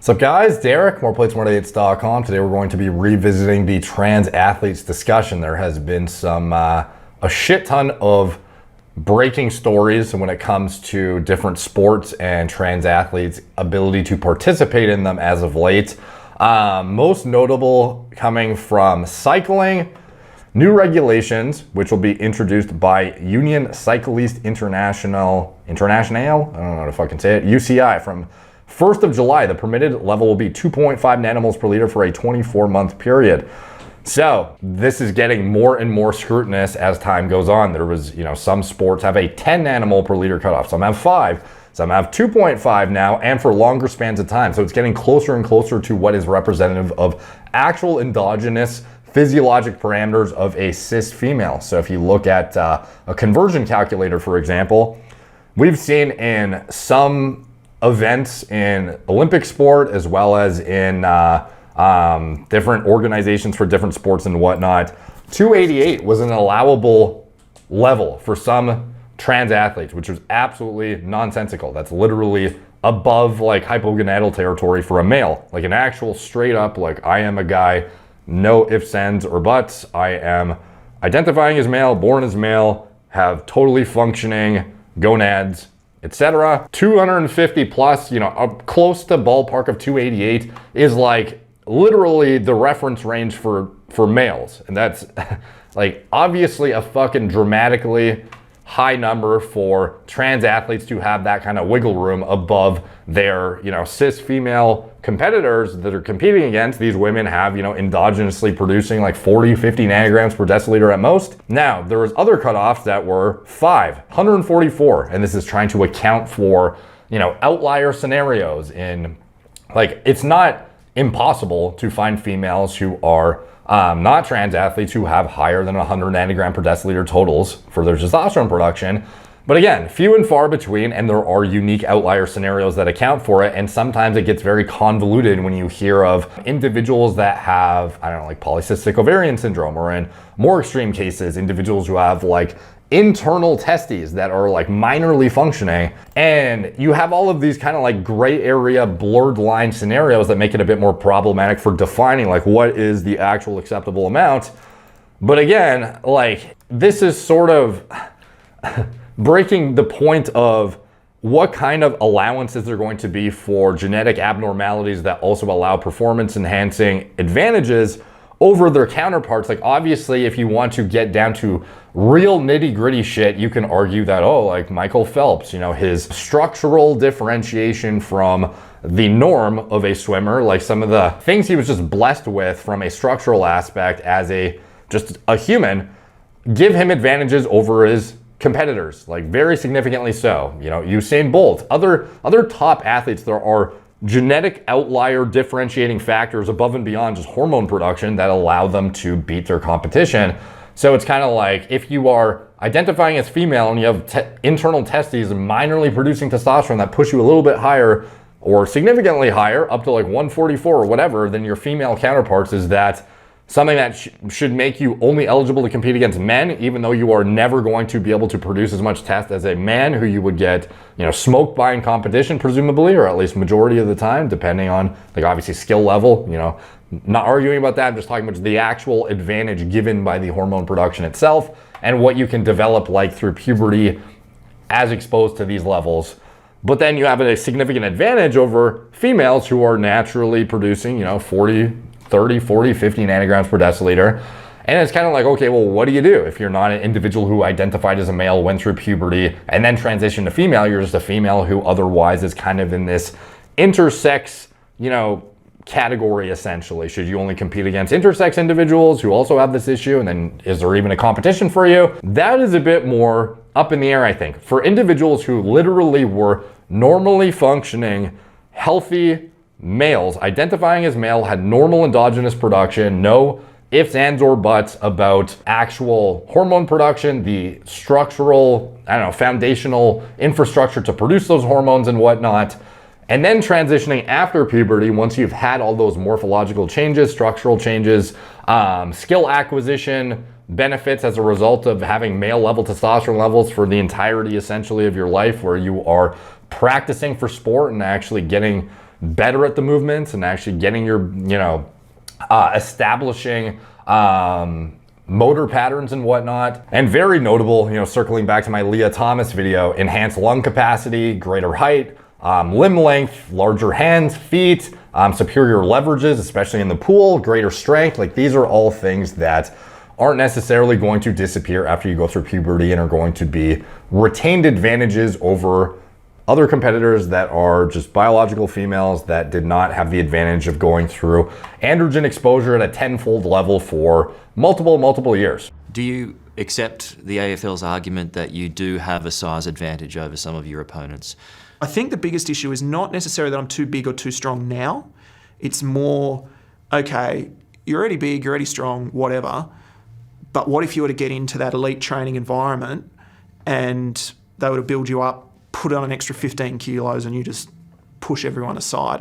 What's up guys, Derek, moreplates.com. Today we're going to be revisiting the trans athletes discussion. There has been a shit ton of breaking stories when it comes to different sports and trans athletes' ability to participate in them as of late. Most notable coming from cycling, new regulations, which will be introduced by Union Cycliste International, I don't know how to fucking say it, UCI, from 1st of July, the permitted level will be 2.5 nanomoles per liter for a 24-month period. So this is getting more and more scrutinous as time goes on. There was, some sports have a 10 nanomole per liter cutoff. Some have 5, some have 2.5 now, and for longer spans of time. So it's getting closer and closer to what is representative of actual endogenous physiologic parameters of a cis female. So if you look at a conversion calculator, for example, we've seen in some events in Olympic sport as well as in different organizations for different sports and whatnot, 288 was an allowable level for some trans athletes, which was absolutely nonsensical. That's literally above like hypogonadal territory for a male, like an actual straight up, like I am a guy, no ifs, ands, or buts. I am identifying as male, born as male, have totally functioning gonads, etc. 250 plus, close to ballpark of 288 is like literally the reference range for males. And that's like obviously a fucking dramatically high number for trans athletes to have that kind of wiggle room above their, cis female competitors that are competing against. These women have, endogenously producing like 40, 50 nanograms per deciliter at most. Now, there was other cutoffs that were 144, and this is trying to account for, outlier scenarios in, like, it's not impossible to find females who are not trans athletes who have higher than 100 nanogram per deciliter totals for their testosterone production. But again, few and far between, and there are unique outlier scenarios that account for it. And sometimes it gets very convoluted when you hear of individuals that have, like polycystic ovarian syndrome, or in more extreme cases, individuals who have like internal testes that are like minorly functioning. And you have all of these kind of like gray area blurred line scenarios that make it a bit more problematic for defining like what is the actual acceptable amount. But again, like this is sort of breaking the point of what kind of allowances are going to be for genetic abnormalities that also allow performance enhancing advantages over their counterparts. Like obviously if you want to get down to real nitty gritty shit, you can argue that, like Michael Phelps, his structural differentiation from the norm of a swimmer, like some of the things he was just blessed with from a structural aspect as just a human, give him advantages over his competitors, like very significantly so. Usain Bolt, other top athletes, there are genetic outlier differentiating factors above and beyond just hormone production that allow them to beat their competition. So it's kind of like if you are identifying as female and you have internal testes minorly producing testosterone that push you a little bit higher or significantly higher, up to like 144 or whatever, than your female counterparts, is that something that should make you only eligible to compete against men, even though you are never going to be able to produce as much test as a man who you would get, smoked by in competition, presumably, or at least majority of the time, depending on, like, obviously skill level, not arguing about that. I'm just talking about the actual advantage given by the hormone production itself and what you can develop like through puberty as exposed to these levels. But then you have a significant advantage over females who are naturally producing, 30, 40, 50 nanograms per deciliter. And it's kind of like, okay, well, what do you do if you're not an individual who identified as a male, went through puberty, and then transitioned to female? You're just a female who otherwise is kind of in this intersex, category essentially. Should you only compete against intersex individuals who also have this issue? And then is there even a competition for you? That is a bit more up in the air, I think. For individuals who literally were normally functioning, healthy males, identifying as male, had normal endogenous production, no ifs, ands, or buts about actual hormone production, the structural, foundational infrastructure to produce those hormones and whatnot. And then transitioning after puberty, once you've had all those morphological changes, structural changes, skill acquisition benefits as a result of having male level testosterone levels for the entirety essentially of your life, where you are practicing for sport and actually getting better at the movements and actually getting your, establishing motor patterns and whatnot. And very notable, circling back to my Leah Thomas video, enhanced lung capacity, greater height, limb length, larger hands, feet, superior leverages, especially in the pool, greater strength. Like, these are all things that aren't necessarily going to disappear after you go through puberty and are going to be retained advantages over other competitors that are just biological females that did not have the advantage of going through androgen exposure at a 10-fold level for multiple years. Do you accept the AFL's argument that you do have a size advantage over some of your opponents? I think the biggest issue is not necessarily that I'm too big or too strong now. It's more, okay, you're already big, you're already strong, whatever. But what if you were to get into that elite training environment and they were to build you up, put on an extra 15 kilos and you just push everyone aside?